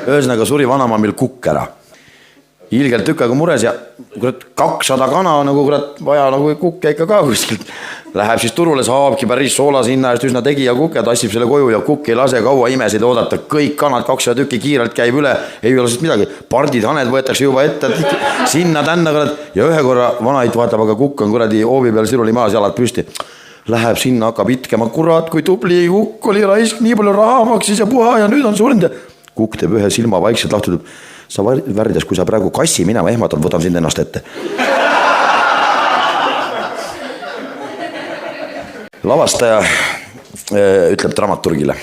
Ühesõnaga suri vanaema meil kukk ära. Ilgelt tükk aega mures ja 200 kana nagu vaja nagu kukke ikka ka kuskilt. Läheb siis turule, saabki päris soolase hinna eest üsna tegija kukke, tassib selle koju ja kukk ei lase kaua imesid oodata. Kõik kanad 200 tükki kiirelt käib üle, ei ole sest midagi. Pardid, haned võetakse juba ette, sinna tänna ja ühe korra vanait vaatab, aga kukk on hoovi peal siruli maas, jalad püsti. Läheb sinna, hakkab itkema, kurat, kui tubli kukk oli raisk, nii palju raha maksis ja puha ja nüüd on surnud. Kukk teeb ühe silma vaikselt lahtud. Sa värdes, kui sa praegu kassi minema ehmatad, võtan sind ennast ette. Lavastaja ütleb dramaturgile.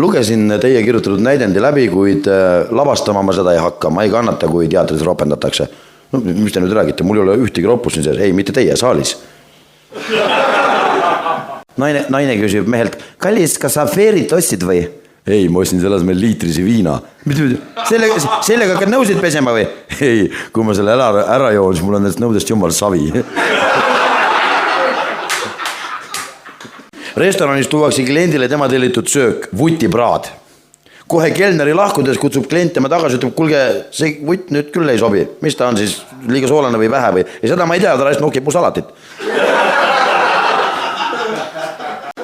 Lugesin teie kirjutatud näidendi läbi, kuid lavastama ma seda ei hakka. Ma ei kannata, kui teatris ropendatakse. No, mis te nüüd räägite? Mul ei ole ühtegi roppus siin sees. Ei, mitte teie, saalis. Naine küsib mehelt, kallis, kas sa feerit ostsid või? Ei, ma ostsin selles meil liitrisi viina. Sellega hakkad nõusid pesema või? Ei, kui ma selle ära joon, siis mul on nendest nõudest jumal savi. Restoranis tuuakse kliendile tema tellitud söök, vutipraad. Kohe kelneri lahkudes kutsub klient tema tagasi, ütleb, kulge, see vutt nüüd küll ei sobi. Mis ta on siis, liiga soolane või vähe või? Ja seda ma ei tea, ta raisk nokib mu salatit.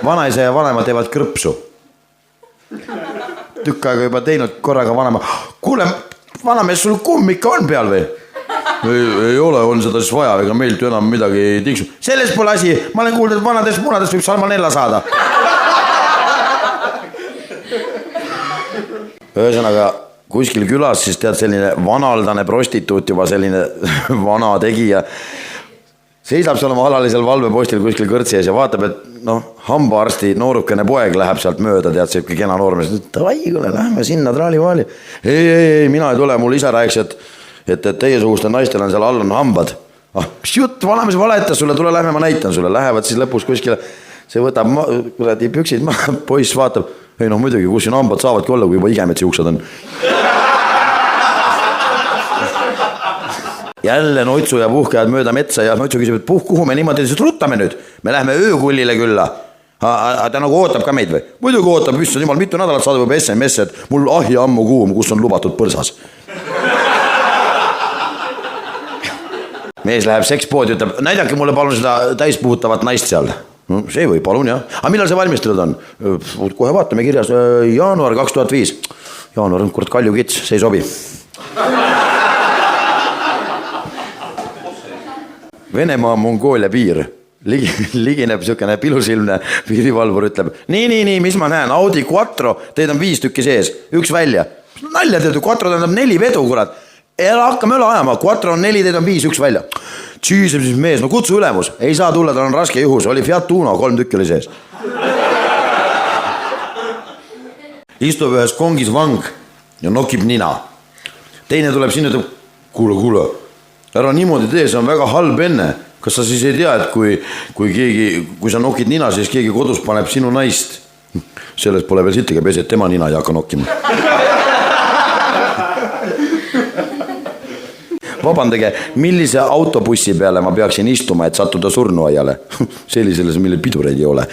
Vanaisa ja vanema teevad krõpsu. Tükk aega juba teinud korraga vanema. Kuule, vanamees, sul kumm ikka on peal või? Ei ole, on seda siis vaja, ega meilt ju enam midagi ei tiksu. Selles pole asi, ma olen kuulnud, et vanadest munadest võib salmonella saada. Ühesõnaga, kuskil külas siis tead selline vanaldane prostituut, juba selline vana tegija. Seisab seal oma alalisel valvepostil kuskil kõrtsi ees ja vaatab, et hambaarsti noorukene poeg läheb sealt mööda, tead see kena noormees. Davai, kuule, lähme sinna traali-vaali. Ei, mina ei tule, mul isa rääks, et teiesuguste naistel on seal all on hambad. Mis jutt, vanamees valetas sulle, tule lähme, ma näitan sulle. Lähevad siis lõpus kuskile, see võtab püksid maha, poiss vaatab. Ei muidugi, kus siin hambad saavadki olla, kui juba igemetsi uksed on. Jälle Noitsu ja puhkajad mööda metsa ja Noitsu küsib, et kuhu me niimoodi, siis ruttame nüüd. Me lähme öökullile külla. Ta nagu ootab ka meid või? Muidugi ootab, mis on jumal mitu nädalat saadab juba SMS, et mul ahi ammu kuum, kus on lubatud põrsas. Mees läheb sekspoodi, ütleb, näidake mulle palun seda täispuhutavat naist seal. See või, palun jah. Aga millal see valmistatud on? Kohe vaatame kirjas, jaanuar 2005. Jaanuar on kurat Kalju kits, see ei sobi. Venemaa-Mongoolia piir. Ligineb sükene pilusilmne piirivalvur ütleb, nii, mis ma näen, Audi Quattro, teid on 5 tükki sees, üks välja. Nalja teed, Quattro tähendab 4 vedu, kurat. Hakkame üle ajama, Quattro on 4, teid on 5, üks välja. Tšiiseb siis mees, kutsu ülemus, ei saa tulla, tal on raske juhus, oli Fiat Uno, 3 tükki oli sees. Istub ühes kongis vang ja nokib nina. Teine tuleb sinna, ütleb, kuule. Ära niimoodi tee, see on väga halb enne. Kas sa siis ei tea, et kui sa nokid nina, siis keegi kodus paneb sinu naist. Selles pole veel sittegi pesi, et tema nina ei hakka nokkima. Vabandage, millise autobussi peale ma peaksin istuma, et sattuda surnuaiale? Sellisele, millel pidureid ei ole.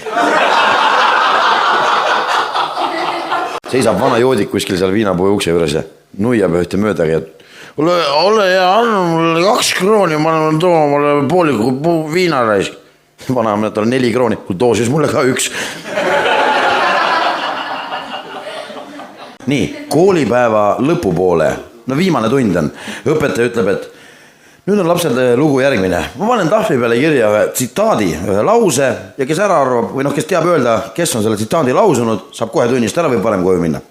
Seisab vana joodik kuskil seal viinapoe ukse juures ja nuiab ühte möödagi, et ole ja anna mulle 2 krooni, ma olen tooma mulle pooliku viinaraisk. Vana on 4 krooni, too siis mulle ka 1. Nii, koolipäeva lõpupoole, viimane tund on. Õpetaja ütleb, et nüüd on lapsed lugu järgmine. Ma panen tahvli peale kirja ühe tsitaadi, ühe lause ja kes ära arvab, või kes teab öelda, kes on selle tsitaadi lausunud, saab kohe tunnist ära või parem koju minna.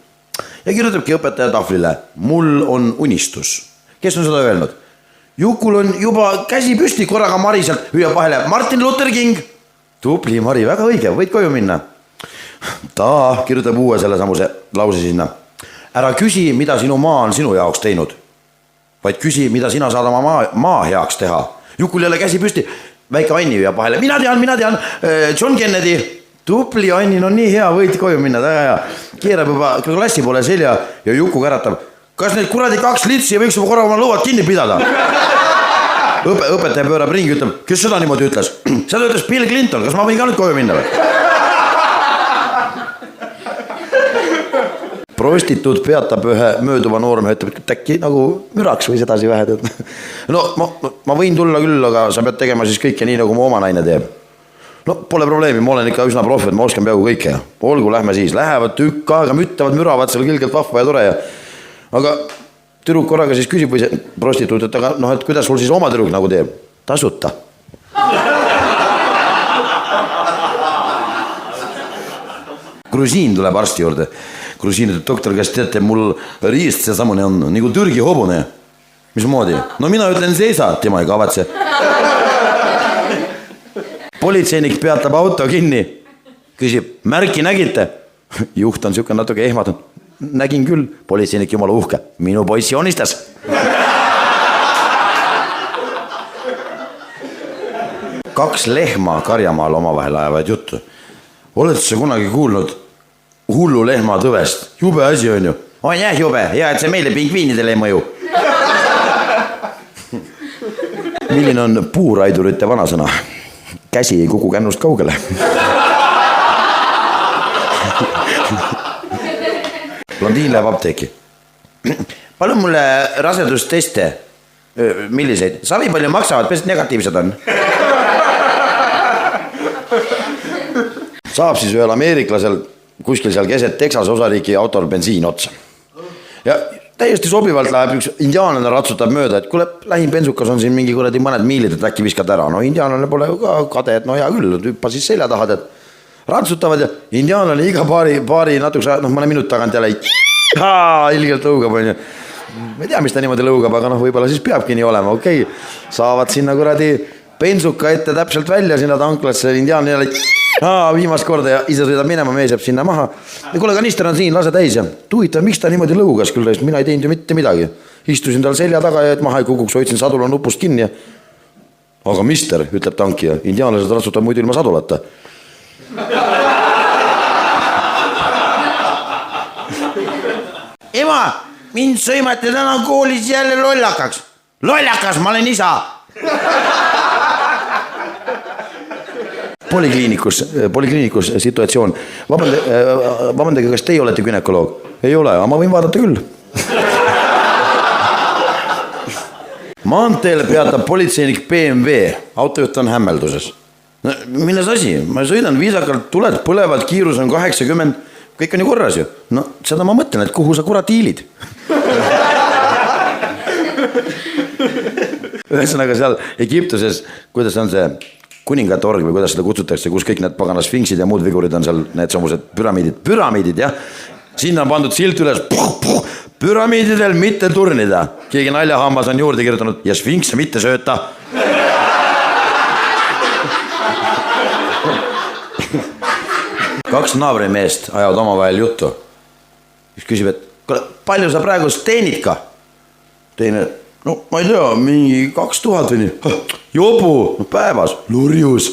Ja kirjutabki õpetaja tahvlile, mul on unistus. Kes on seda öelnud? Jukul on juba käsi püsti, korraga Mari sealt hüüab vahele. Martin Luther King. Tupli Mari, väga õige, võid koju minna. Ta kirjutab uue selle samuse lause sinna. Ära küsi, mida sinu maa on sinu jaoks teinud, vaid küsi, mida sina saad oma maa heaks teha. Jukul jälle käsi püsti. Väike Anni hüüab vahele. Mina tean. John Kennedy. Tupli Anni, no nii hea, võid koju minna. Keerab juba klassi poole selja ja Juku käratab. Kas neid kuradi 2 litsi võiks juba korra oma lõuad kinni pidada? Õpetaja pöörab ringi, ütleb, kes seda niimoodi ütles? Seda ütles Bill Clinton, kas ma võin ka nüüd koju minna või? prostituut peatab ühe mööduva noorme, ütleb, et äkki nagu müraks või sedasi vähed. No ma võin tulla küll, aga sa pead tegema siis kõike nii, nagu mu oma naine teeb. No pole probleemi, ma olen ikka üsna profi, et ma oskan peaaegu kõike. Olgu, lähme siis. Lähevad tükk aega, müttavad, müravad seal külgelt vahva ja tore. Aga tüdruk korraga siis küsib või see prostituut, et aga noh, et kuidas sul siis oma tüdruk nagu teeb? Tasuta. Grusiin tuleb arsti juurde. Grusiin ütleb, doktor, kas teate, mul riist seesamune on nagu Türgi hobune. Mismoodi? No mina ütlen seisa, tema ei kavatse. Politseinik peatab auto kinni. Küsib, märki nägite? Juht on siuke natuke ehmatud. Nägin küll, politseinik jumala uhke. Minu poiss joonistas. Kaks lehma Karjamaal omavahel ajavad juttu. Oled sa kunagi kuulnud hullu lehma tõvest? Jube asi on ju. On jah jube, hea, et see meile pingviinidele ei mõju. Milline on puuraidurite vanasõna? Käsi ei kuku kännust kaugele. Blondiin läheb apteeki. Palun mulle rasedusteste. Milliseid? Savi palju maksavad, pest negatiivsed on. Saab siis ühel ameeriklasel kuskil seal keset Texase osariiki autol bensiin otsa. Ja täiesti sobivalt läheb üks indiaanlane ratsutab mööda, et kuule, lähim bensukas on siin mingi kuradi mõned miilid, et äkki viskad ära. No indiaanlane pole ka kade, et no hea küll, hüppa siis selja tahad, et ratsutavad ja indiaanlane iga paari natukese, mõne minut tagant jälle ilgelt lõugab, on ju. Ma ei tea, mis ta niimoodi lõugab, aga võib-olla siis peabki nii olema, okei. Saavad sinna kuradi bensuka ette täpselt välja sinna tanklasse, indiaanlane jälle viimast korda ja ise sõidab minema, mees jääb sinna maha. Ja kuule, kanister on siin, lase täis ja tuuita, miks ta niimoodi lõugas küll, mina ei teinud ju mitte midagi. Istusin tal selja taga ja et maha ei kukuks, hoidsin sadula nupust kinni. Aga mister, ütleb tanki ja indiaanlased ratsutab muidu ilma sadulata. Ema, mind sõimati täna koolis jälle lollakaks. Lollakas, ma olen isa. Polikliinikus situatsioon. Vabandage, kas teie olete gynekoloog? Ei ole, aga ma võin vaadata küll. Maanteel peatab politseinik BMW. Autojuht on hämmelduses. Milles asi? Ma sõidan viisakalt, tuled põlevad, kiirus on 80. Kõik on ju korras ju. No seda ma mõtlen, et kuhu sa kurat hiilid. Ühesõnaga seal Egiptuses, kuidas on see kuningate org või kuidas seda kutsutakse, kus kõik need paganas sfinksid ja muud vigurid on seal need samused püramiidid, jah. Sinna on pandud silt üles, püramiididel mitte turnida. Keegi naljahammas on juurde kirjutanud ja sfinkse mitte sööta. Kaks naabrimeest ajavad omavahel juttu. Üks küsib, et palju sa praegu teenid ka? Teine, no ma ei tea, mingi 2000 või nii. Jobu, päevas, lurjus.